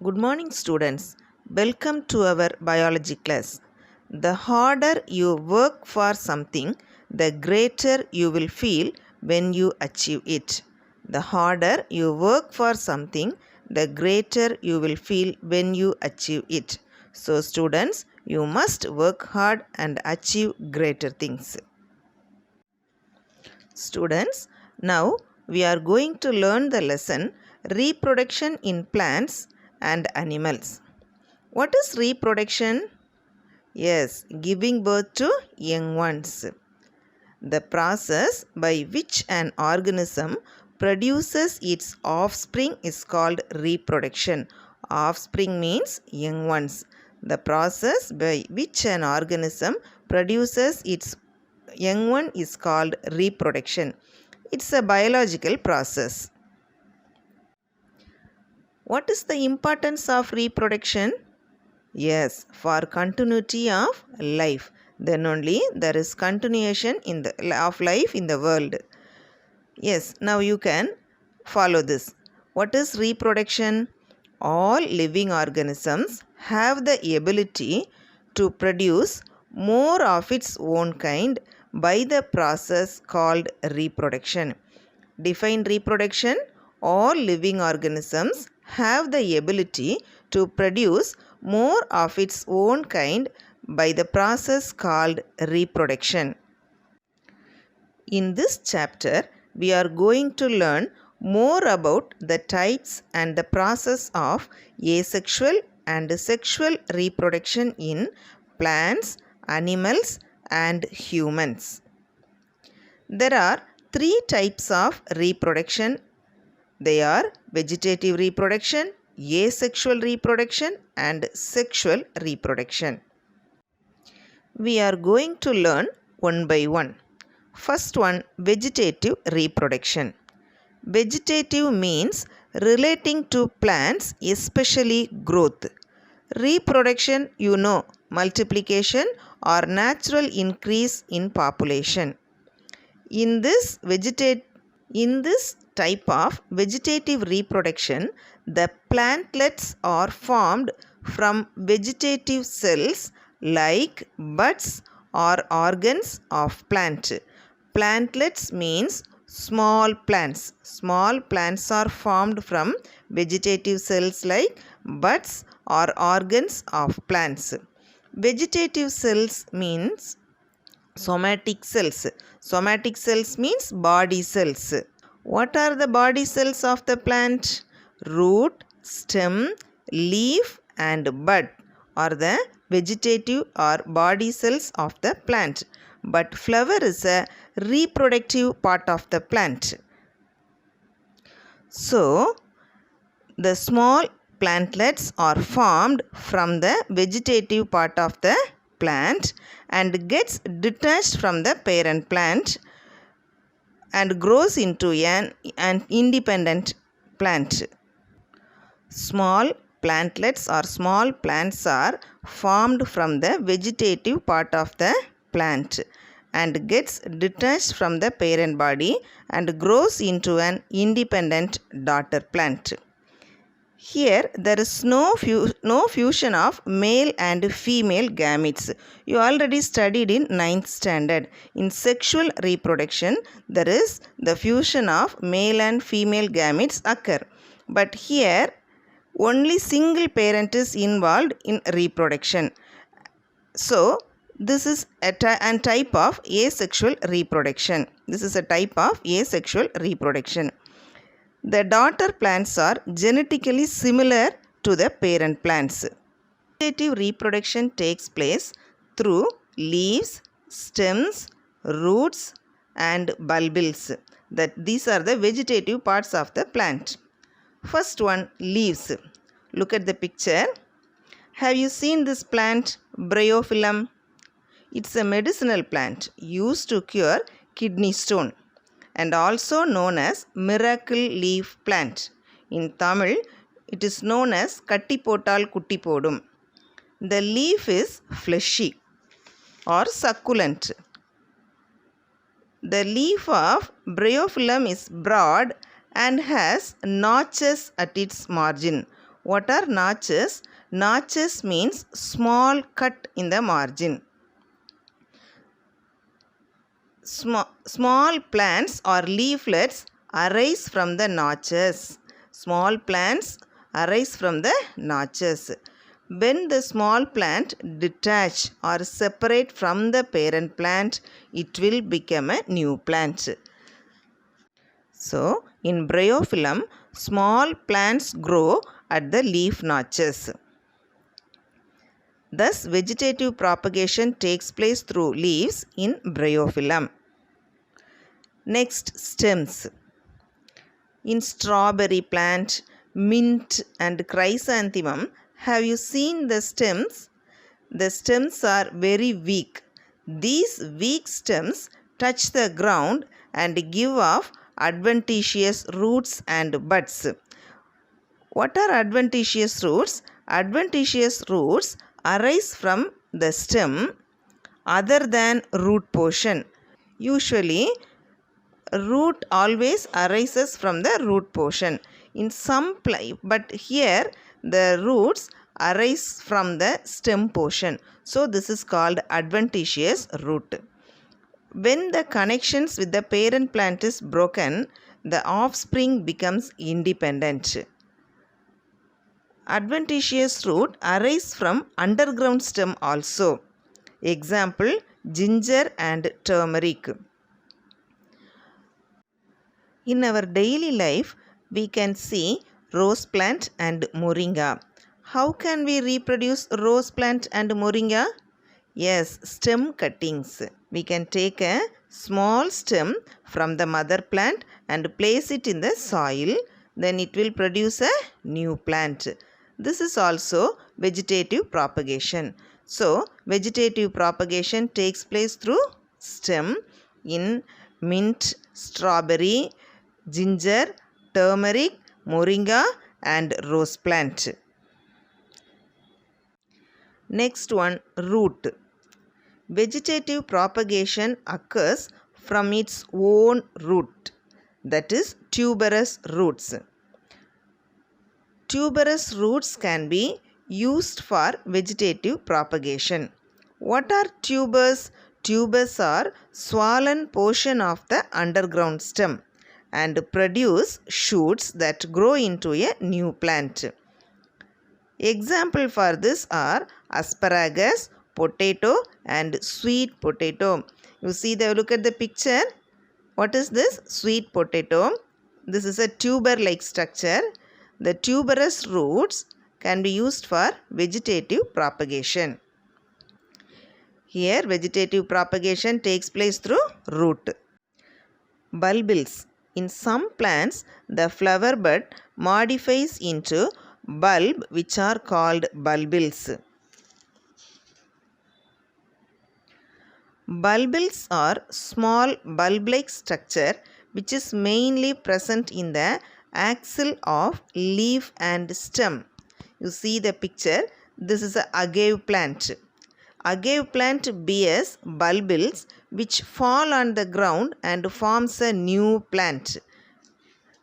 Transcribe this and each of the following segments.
Good morning, students. Welcome to our biology class. The harder you work for something, the greater you will feel when you achieve it. The harder you work for something, the greater you will feel when you achieve it. So, students, you must work hard and achieve greater things. Students, now we are going to learn the lesson Reproduction in Plants and Animals. What is reproduction? Yes, giving birth to young ones. The process by which an organism produces its offspring is called reproduction. Offspring means young ones. The process by which an organism produces its young one is called reproduction. It's a biological process. What is the importance of reproduction? Yes, for continuity of life. Then only there is continuation of life in the world. Yes, now you can follow this. What is reproduction? All living organisms have the ability to produce more of its own kind by the process called reproduction. Define reproduction. All living organisms have the ability to produce more of its own kind by the process called reproduction. In this chapter, we are going to learn more about the types and the process of asexual and sexual reproduction in plants, animals, and humans. There are three types of reproduction. They are vegetative reproduction, asexual reproduction, and sexual reproduction. We are going to learn one by one. First one, vegetative reproduction. Vegetative means relating to plants, especially growth. Reproduction, multiplication or natural increase in population. In this type of vegetative reproduction, the plantlets are formed from vegetative cells like buds or organs of plant. Plantlets means small plants. Small plants are formed from vegetative cells like buds or organs of plants. Vegetative cells means somatic cells. Somatic cells means body cells. What are the body cells of the plant? Root, stem, leaf and bud are the vegetative or body cells of the plant. But flower is a reproductive part of the plant. So, the small plantlets are formed from the vegetative part of the plant and gets detached from the parent plant and grows into an independent plant. Small plantlets or small plants are formed from the vegetative part of the plant and gets detached from the parent body and grows into an independent daughter plant. Here there is no fusion of male and female gametes. You already studied in 9th standard. In sexual reproduction, there is the fusion of male and female gametes occur. But here, only single parent is involved in reproduction. So, this is a type of asexual reproduction. This is a type of asexual reproduction. The daughter plants are genetically similar to the parent plants. Vegetative reproduction takes place through leaves, stems, roots and bulbils. These are the vegetative parts of the plant. First one, leaves. Look at the picture. Have you seen this plant, Bryophyllum? It's a medicinal plant used to cure kidney stone and also known as miracle leaf plant. In Tamil, it is known as Katti Pottal Kutti Podum. The leaf is fleshy or succulent. The leaf of Bryophyllum is broad and has notches at its margin. What are notches? Notches means small cut in the margin. Small plants or leaflets arise from the notches. Small plants arise from the notches. When the small plant detach or separate from the parent plant, it will become a new plant. So, in bryophyllum, small plants grow at the leaf notches. Thus, vegetative propagation takes place through leaves in bryophyllum. Next, stems. In strawberry plant, mint and chrysanthemum, have you seen the stems? The stems are very weak. These weak stems touch the ground and give off adventitious roots and buds. What are adventitious roots? Adventitious roots arise from the stem other than root portion. Usually, root always arises from the root portion. In some but here the roots arise from the stem portion. So this is called adventitious root. When the connections with the parent plant is broken, the offspring becomes independent. Adventitious root arise from underground stem also. Example, ginger and turmeric. In our daily life, we can see rose plant and moringa. How can we reproduce rose plant and moringa? Yes, stem cuttings. We can take a small stem from the mother plant and place it in the soil. Then it will produce a new plant. This is also vegetative propagation. So, vegetative propagation takes place through stem in mint, strawberry, ginger, turmeric, moringa and rose plant. Next one, root. Vegetative propagation occurs from its own root, that is tuberous roots. Tuberous roots can be used for vegetative propagation. What are tubers? Tubers are swollen portion of the underground stem and produce shoots that grow into a new plant. Example for this are asparagus, potato and sweet potato. You see, look at the picture. What is this? Sweet potato. This is a tuber-like structure. The tuberous roots can be used for vegetative propagation. Here, vegetative propagation takes place through root. Bulbils. In some plants, the flower bud modifies into bulb, which are called bulbils. Bulbils are small bulb-like structure which is mainly present in the axil of leaf and stem. You see the picture. This is a agave plant. Agave plant bears bulbils which fall on the ground and forms a new plant.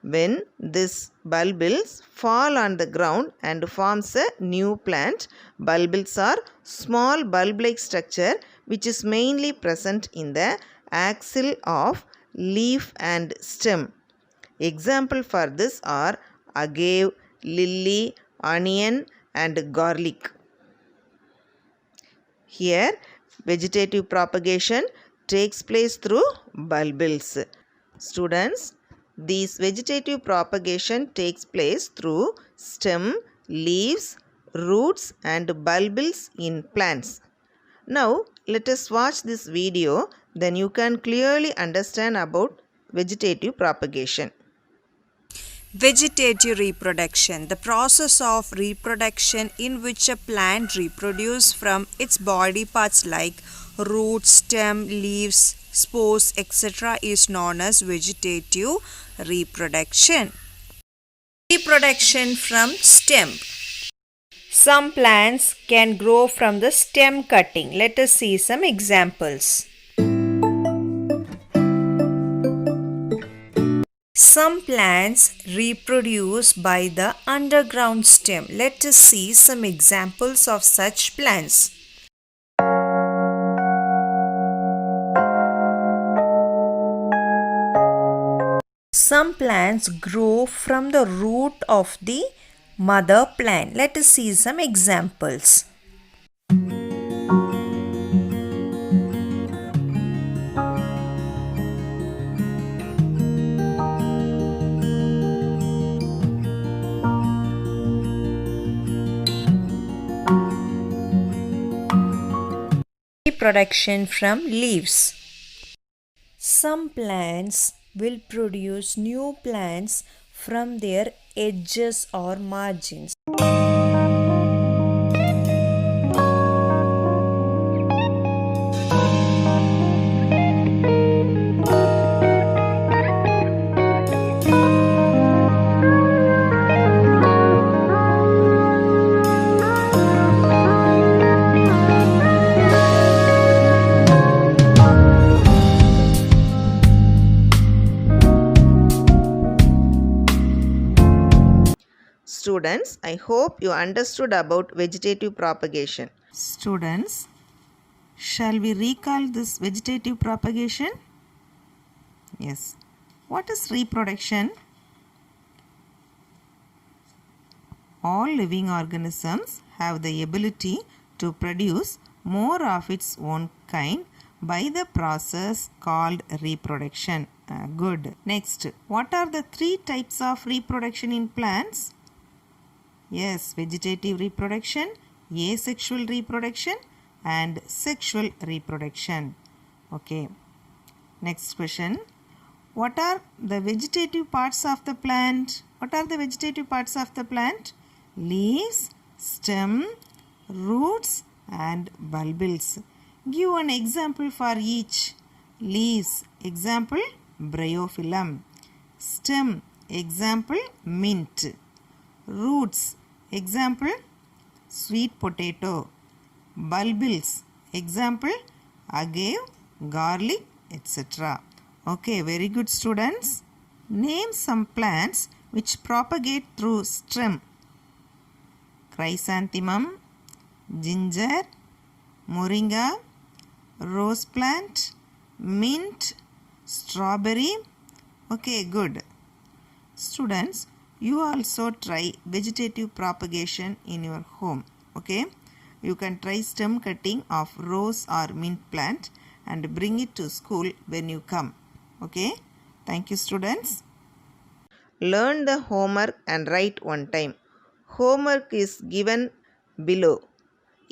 When these bulbils fall on the ground and forms a new plant, bulbils are small bulb-like structure which is mainly present in the axil of leaf and stem. Example for this are agave, lily, onion and garlic. Here, vegetative propagation takes place through bulbils. Students, this vegetative propagation takes place through stem, leaves, roots and bulbils in plants. Now, let us watch this video, then you can clearly understand about vegetative propagation. Vegetative reproduction, the process of reproduction in which a plant reproduces from its body parts like root, stem, leaves, spores, etc. is known as vegetative reproduction. Reproduction from stem. Some plants can grow from the stem cutting. Let us see some examples. Some plants reproduce by the underground stem. Let us see some examples of such plants. Some plants grow from the root of the mother plant. Let us see some examples. Reproduction from leaves. Some plants will produce new plants from their edges or margins. Students, I hope you understood about vegetative propagation. Students, shall we recall this vegetative propagation? Yes. What is reproduction? All living organisms have the ability to produce more of its own kind by the process called reproduction. Good. Next, what are the three types of reproduction in plants? Yes, vegetative reproduction, asexual reproduction and sexual reproduction. Okay. Next question. What are the vegetative parts of the plant? What are the vegetative parts of the plant? Leaves, stem, roots and bulbils. Give an example for each. Leaves, example bryophyllum. Stem, example mint. Roots, example sweet potato. Bulbils, example agave, garlic, etc. Okay, very good students. Name some plants which propagate through stem. Chrysanthemum, ginger, moringa, rose plant, mint, strawberry. Okay, good. Students, you also try vegetative propagation in your home. Okay, you can try stem cutting of rose or mint plant and bring it to school when you come. Okay, thank you students. Learn the homework and write one time. Homework is given below.